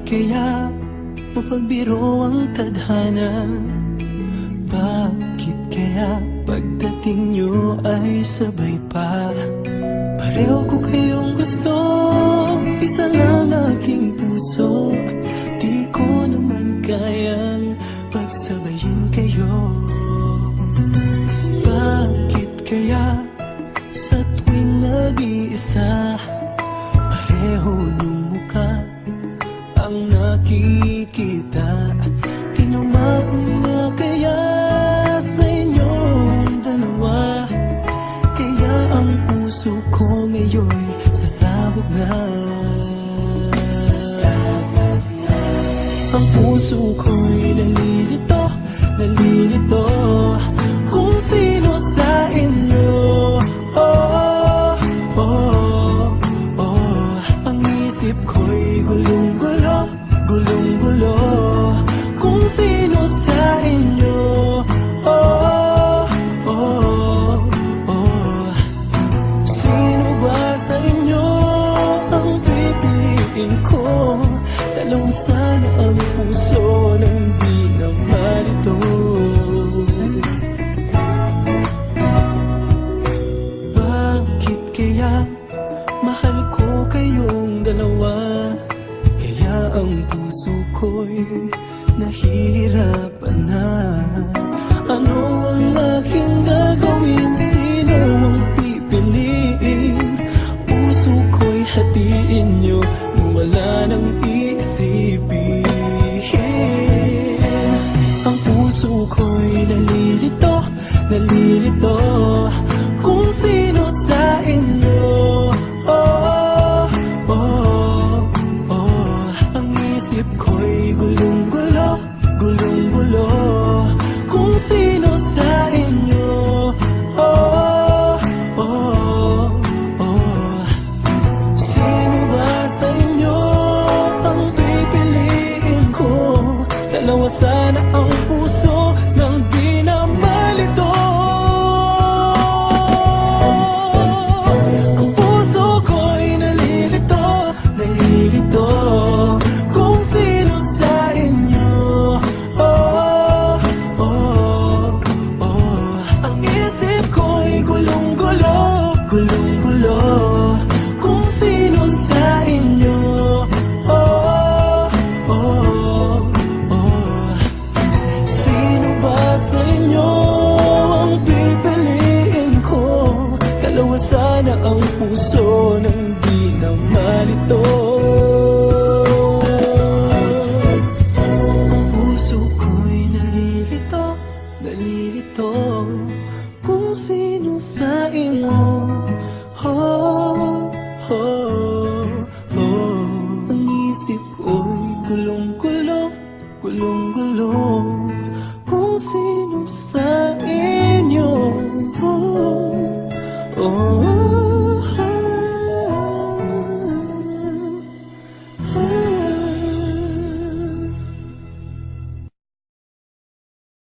kaya mapagbiro ang tadhana? Bakit kaya pagdating nyo ay sabay pa? Pareho ko kayong gusto, isa lang aking puso. Di ko naman kayang pagsabayin kayo. Bakit kaya sa tuwing nag-iisa, pareho niyong mukha ang nakikita? Tinumaan na kaya sa inyong dalawa? Kaya ang puso ko ngayon sasabog na. Ang puso ko'y nalilito, nalilito kung sino sa inyo. Oh, oh, oh. Ang isip ko'y gulong-gulo, gulong-gulo kung sino sa inyo. Oh, oh, oh. Sino ba sa inyo ang pipiliin ko? Dalawang sana ang puso nang di na malito. Bakit kaya mahal ko kayong dalawa? Kaya ang puso ko'y nahihirapan na. Ano ang aking gagawin? Sino ang pipiliin? Puso ko'y hatiin nyo nang wala nang iisipin. Ang puso ko'y nalilito, nalilito kung sino sa inyo. Oh, oh, oh. Ang isip ko'y gulong-gulo, gulong-gulo kung sino sa inyo. Oh, oh, oh. Sino ba sa inyo ang pipiliin ko? Dalawa sana ang puso nang di na malito. Ang puso ko'y nalilito, nalilito kung sino sa inyo. Oh, oh, oh. Ang isip ko'y gulong-gulo, gulong-gulo kung sino sa inyo. Oh, oh, oh. Sino ba sa inyo ang pipiliin ko? Dalawa sana ang puso nang di na malito. Ang puso ko'y nalilito, nalilito kung sino sa inyo. Oh,